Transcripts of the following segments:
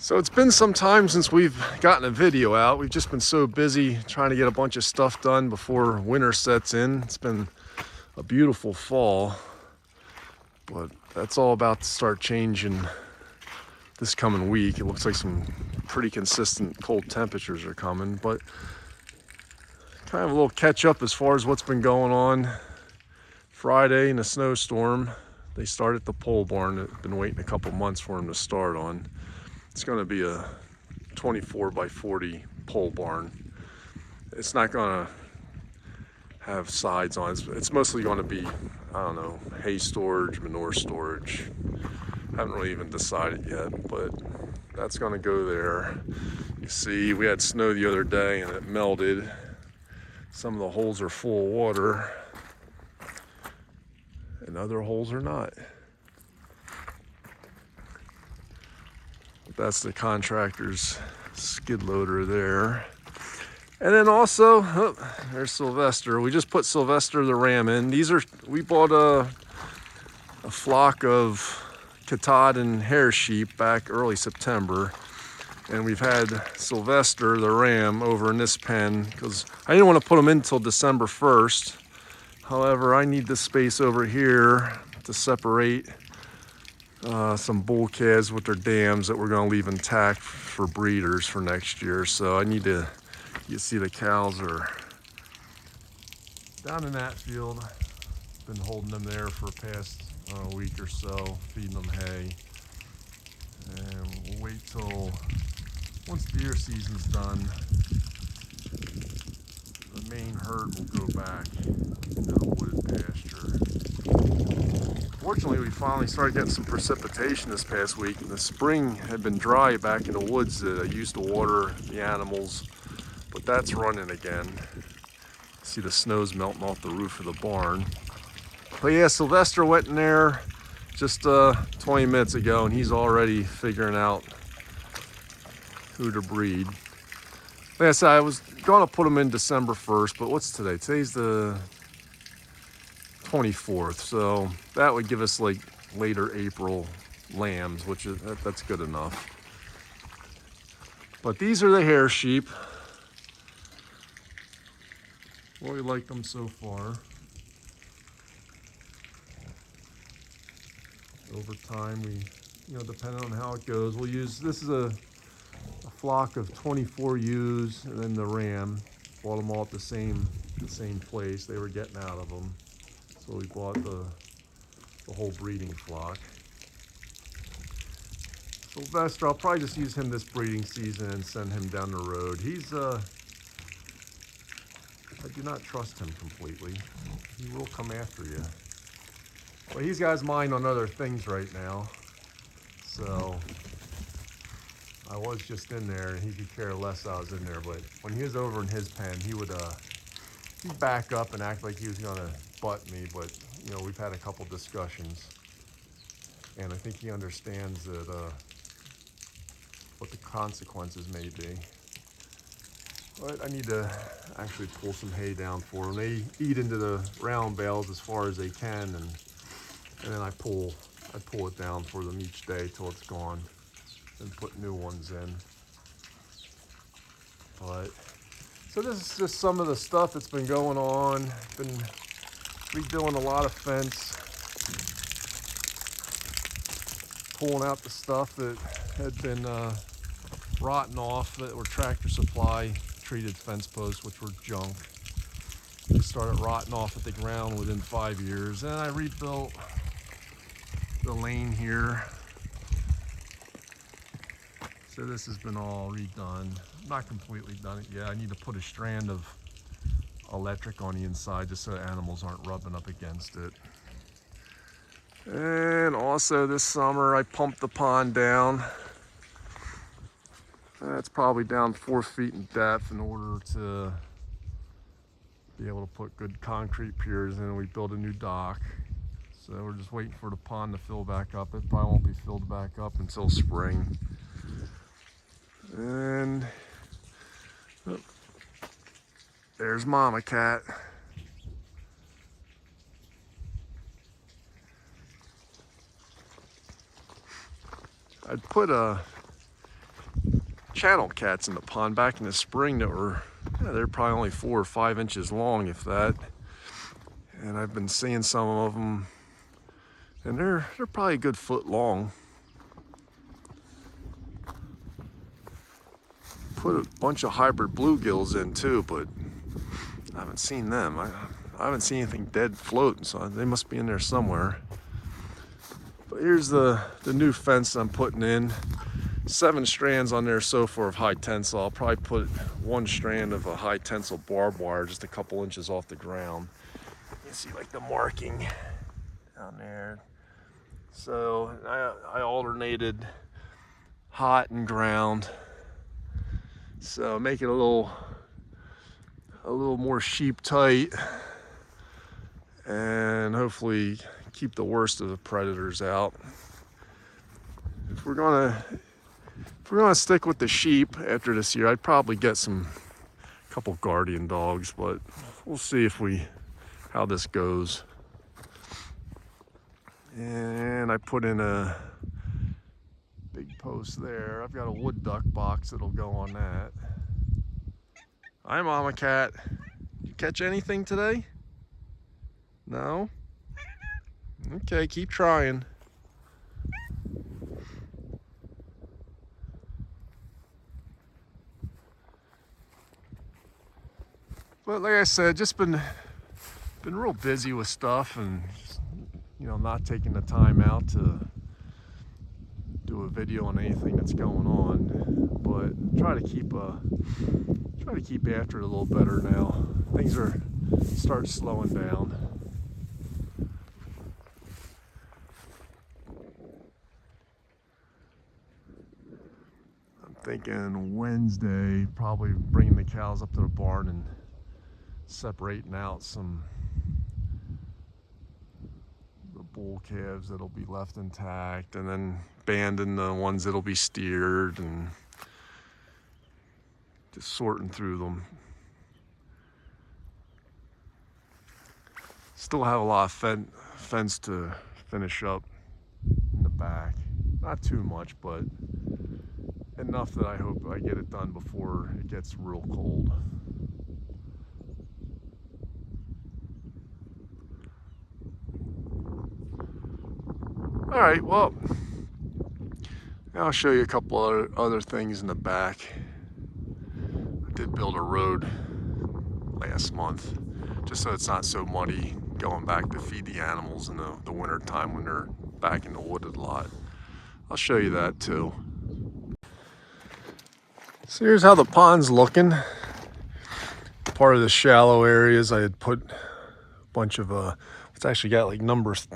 So it's been some time since we've gotten a video out. We've just been so busy trying to get a bunch of stuff done before winter sets in. It's been a beautiful fall, but that's all about to start changing this coming week. It looks like some pretty consistent cold temperatures are coming, but kind of a little catch up as far as what's been going on. Friday in a snowstorm, they started the pole barn. I've been waiting a couple months for them to start on. It's going to be a 24 by 40 pole barn. It's not going to have sides on it. It's mostly going to be, I don't know, hay storage, manure storage. Haven't really even decided yet, but that's going to go there. You see, we had snow the other day and it melted. Some of the holes are full of water and other holes are not. That's the contractor's skid loader there. And then also, there's Sylvester. We just put Sylvester the ram in. We bought a flock of Katahdin hair sheep back early September. And we've had Sylvester the ram over in this pen because I didn't want to put him in until December 1st. However, I need the space over here to separate some bull calves with their dams that we're going to leave intact for breeders for next year. So I need to, you see the cows are down in that field. Been holding them there for the past week or so, feeding them hay. And we'll wait till, once deer season's done, the main herd will go back into the wooded pasture. Fortunately, we finally started getting some precipitation this past week. The spring had been dry back in the woods that I used to water the animals, but that's running again. See the snow's melting off the roof of the barn. But yeah, Sylvester went in there just 20 minutes ago, and he's already figuring out who to breed. Like I said, I was going to put him in December 1st, but what's today? Today's the 24th, so that would give us like later April lambs, which is that's good enough. But these are the hair sheep. Well, we like them so far. Over time, depending on how it goes, we'll use, this is a flock of 24 ewes, and then the ram. Bought them all at the same place. They were getting out of them. So we bought the whole breeding flock. Sylvester, I'll probably just use him this breeding season and send him down the road. I do not trust him completely. He will come after you. Well, he's got his mind on other things right now. So I was just in there and he could care less I was in there, but when he was over in his pen, he'd back up and act like he was gonna butt me, but we've had a couple discussions and I think he understands that what the consequences may be. But I need to actually pull some hay down for them. They eat into the round bales as far as they can, and then I pull it down for them each day till it's gone and put new ones in. But so this is just some of the stuff that's been going on. Been redoing a lot of fence, pulling out the stuff that had been rotting off that were Tractor Supply treated fence posts, which were junk. They started rotting off at the ground within 5 years, and I rebuilt the lane here. So this has been all redone. Not completely done it yet. I need to put a strand of electric on the inside just so the animals aren't rubbing up against it. And also this summer I pumped the pond down. That's probably down 4 feet in depth in order to be able to put good concrete piers in. We built a new dock. So we're just waiting for the pond to fill back up. It probably won't be filled back up until spring. And there's Mama Cat. I'd put a channel cats in the pond back in the spring that were, they're probably only 4 or 5 inches long, if that. And I've been seeing some of them, and they're probably a good foot long. Put a bunch of hybrid bluegills in too, but I haven't seen them. I haven't seen anything dead floating, so they must be in there somewhere. But here's the new fence I'm putting in. 7 strands on there so far of high tensile. I'll probably put 1 strand of a high tensile barbed wire just a couple inches off the ground. You can see like the marking down there. So I alternated hot and ground. So make it a little more sheep tight, and hopefully keep the worst of the predators out. If we're gonna stick with the sheep after this year, I'd probably get a couple guardian dogs, but we'll see how this goes. And I put in a big post there. I've got a wood duck box that'll go on that. Hi, Mama Cat. Did you catch anything today? No? Okay, keep trying. But like I said, just been real busy with stuff, and not taking the time out to do a video on anything that's going on. But try to keep after it a little better now. Things start slowing down. I'm thinking Wednesday, probably bringing the cows up to the barn and separating out some the bull calves that'll be left intact, and then banding the ones that'll be steered, and just sorting through them. Still have a lot of fence to finish up in the back. Not too much, but enough that I hope I get it done before it gets real cold. All right, well, I'll show you a couple other things in the back. I did build a road last month, just so it's not so muddy going back to feed the animals in the winter time when they're back in the wooded lot. I'll show you that too. So here's how the pond's looking. Part of the shallow areas I had put a bunch of it's actually got like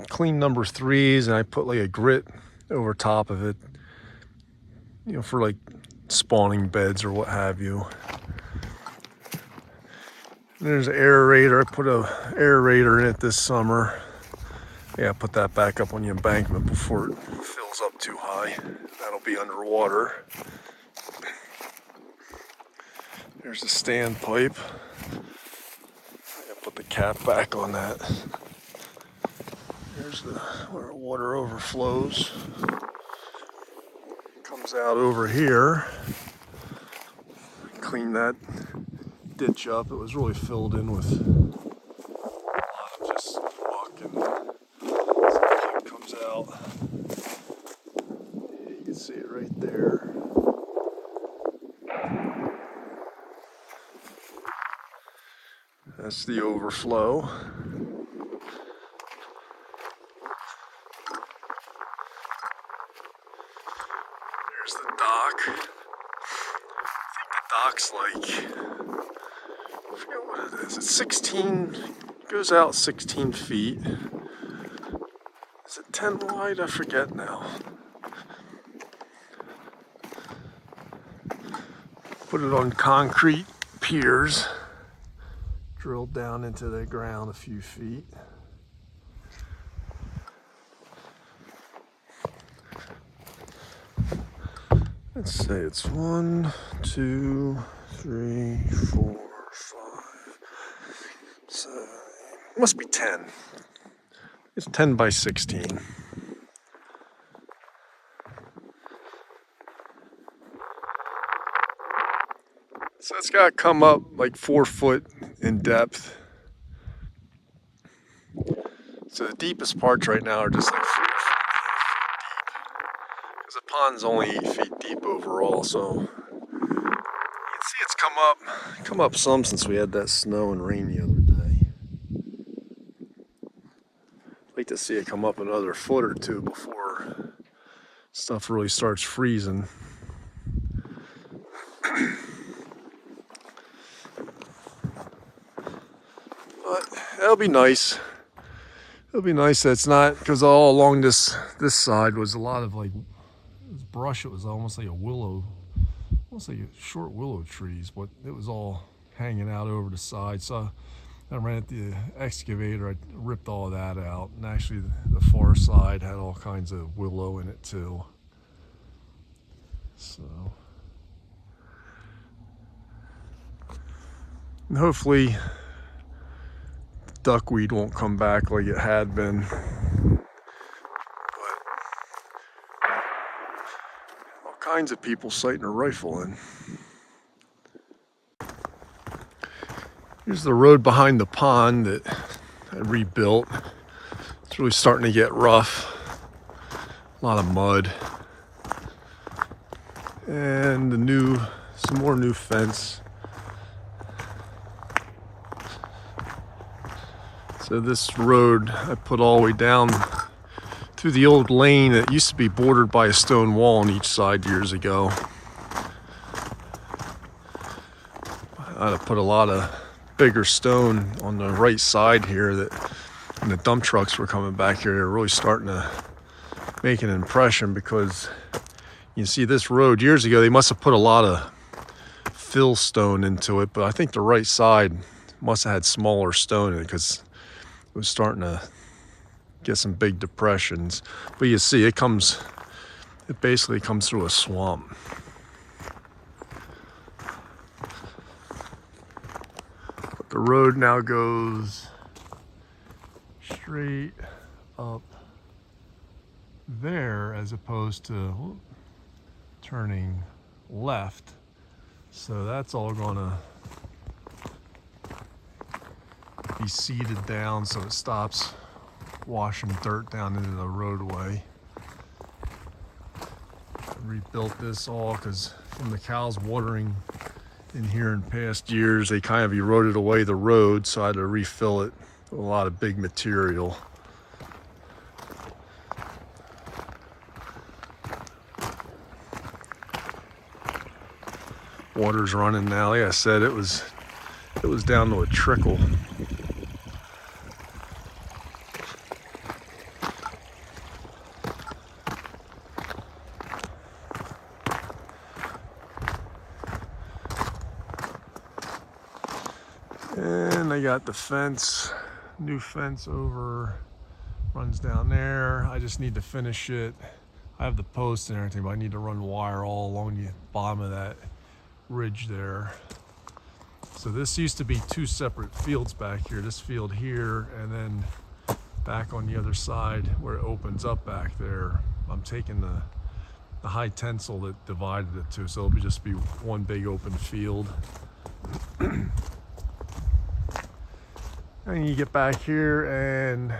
clean number 3s, and I put like a grit over top of it, for like spawning beds or what have you. And there's an aerator. I put a aerator in it this summer. Yeah, put that back up on the embankment before it fills up too high. That'll be underwater. There's the standpipe. I put the cap back on that. There's where water overflows. Comes out over here. Clean that ditch up. It was really filled in with a lot of just muck, and some pipe comes out. Yeah, you can see it right there. That's the overflow. There's the dock. I think the dock's like, I forget what it is. It's 16, goes out 16 feet. Is it 10 wide? I forget now. Put it on concrete piers, drilled down into the ground a few feet. Let's say it's 1, 2, 3, 4, 5, 7. It must be 10. It's 10 by 16. So it's got to come up like 4 foot in depth. So the deepest parts right now are just like 4 feet deep. Because the pond's only 8 feet deep overall, so you can see it's come up some since we had that snow and rain the other day. I'd like to see it come up another foot or two before stuff really starts freezing. But that'll be nice. It'll be nice that it's not, because all along this side was a lot of like this brush. It was almost like a willow, almost like short willow trees, but it was all hanging out over the side. So I ran at the excavator, I ripped all of that out, and actually the far side had all kinds of willow in it too. So, and hopefully duckweed won't come back like it had been. But all kinds of people sighting a rifle in. Here's the road behind the pond that I rebuilt. It's really starting to get rough. A lot of mud. And some more new fence. So this road I put all the way down through the old lane that used to be bordered by a stone wall on each side years ago. I put a lot of bigger stone on the right side here that when the dump trucks were coming back here, they were really starting to make an impression, because you see this road years ago, they must have put a lot of fill stone into it, but I think the right side must have had smaller stone in it because it was starting to get some big depressions. But you see it basically comes through a swamp. But the road now goes straight up there as opposed to turning left. So that's all gonna be seeded down so it stops washing dirt down into the roadway. I rebuilt this all because from the cows watering in here in past years, they kind of eroded away the road, so I had to refill it with a lot of big material. Water's running now. Like I said, it was down to a trickle. And I got the fence, new fence runs down there. I just need to finish it. I have the post and everything, but I need to run wire all along the bottom of that ridge there. So this used to be 2 separate fields back here. This field here, and then back on the other side where it opens up back there. I'm taking the high tensile that divided it to, so it'll just be one big open field. And you get back here and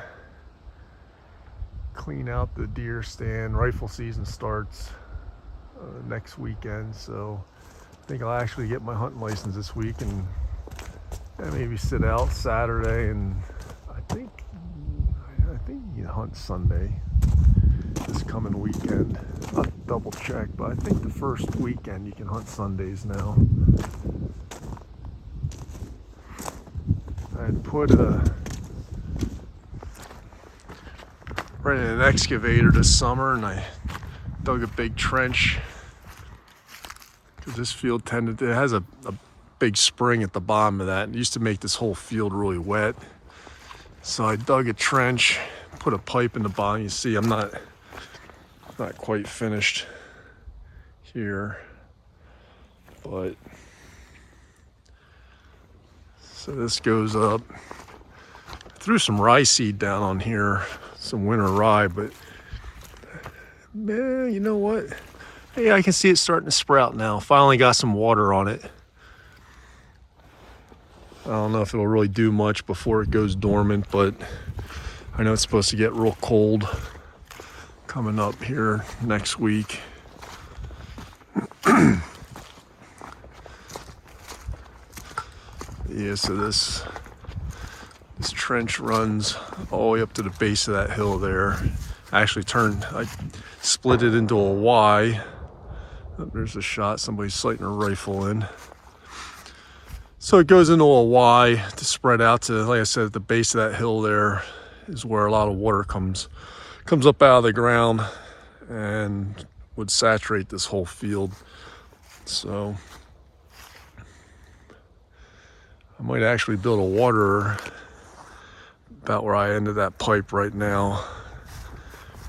clean out the deer stand. Rifle season starts next weekend, so I think I'll actually get my hunting license this week and maybe sit out Saturday, and I think you can hunt Sunday this coming weekend. I'll double check, but I think the first weekend you can hunt Sundays now. I had rented an excavator this summer, and I dug a big trench because this field it has a big spring at the bottom of that. It used to make this whole field really wet. So I dug a trench, put a pipe in the bottom. You see I'm not quite finished here, but so this goes up. Threw some rye seed down on here, some winter rye, but man, you know what? Hey, I can see it starting to sprout now. Finally got some water on it. don't know if it'll really do much before it goes dormant, but I know it's supposed to get real cold coming up here next week. Yeah, so this trench runs all the way up to the base of that hill there. I split it into a Y. Oh, there's a shot, somebody's sighting a rifle in. So it goes into a Y to spread out to, like I said, at the base of that hill there is where a lot of water comes up out of the ground and would saturate this whole field. So I might actually build a waterer about where I ended that pipe right now.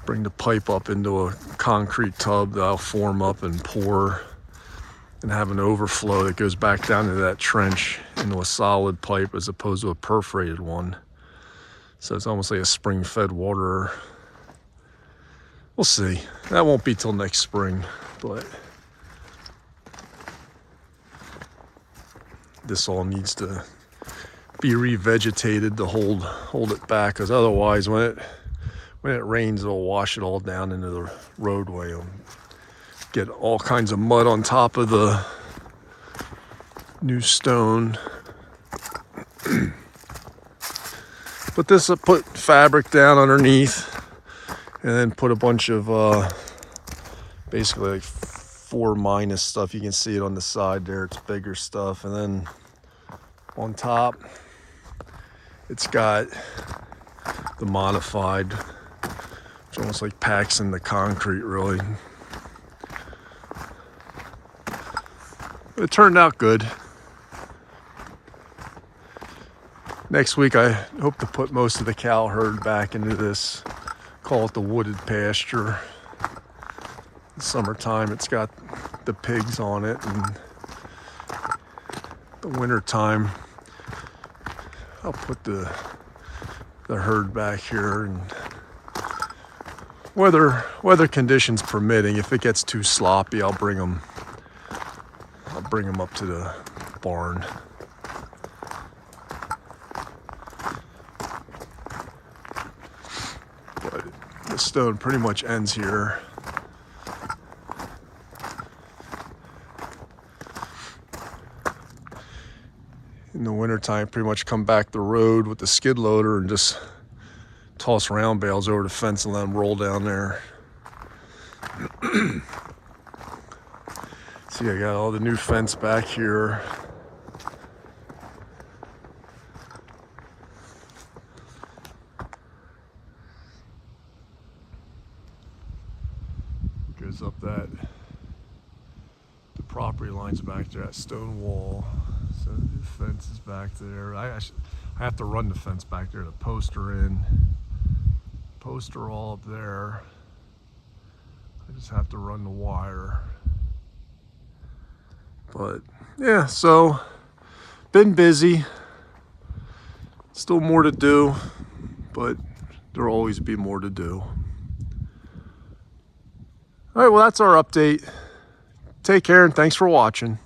Bring the pipe up into a concrete tub that I'll form up and pour, and have an overflow that goes back down into that trench into a solid pipe as opposed to a perforated one. So it's almost like a spring-fed waterer. We'll see. That won't be till next spring, but this all needs to be revegetated to hold it back, because otherwise when it rains, it'll wash it all down into the roadway. It'll get all kinds of mud on top of the new stone. But this will put fabric down underneath, and then put a bunch of basically like 4- stuff. You can see it on the side there. It's bigger stuff, and then on top it's got the modified, which almost like packs in the concrete really. It turned out good. Next week I hope to put most of the cow herd back into this, call it the wooded pasture. In the summertime it's got the pigs on it, and the wintertime I'll put the herd back here, and weather conditions permitting, if it gets too sloppy, I'll bring them up to the barn. But the stone pretty much ends here. In the wintertime, pretty much come back the road with the skid loader and just toss round bales over the fence and let them roll down there. See, I got all the new fence back here. Goes up the property lines back there, that stone wall. So the fence is back there. I have to run the fence back there to post her in. Poster all up there. I just have to run the wire. But yeah, so been busy. Still more to do, but there'll always be more to do. All right, well, that's our update. Take care and thanks for watching.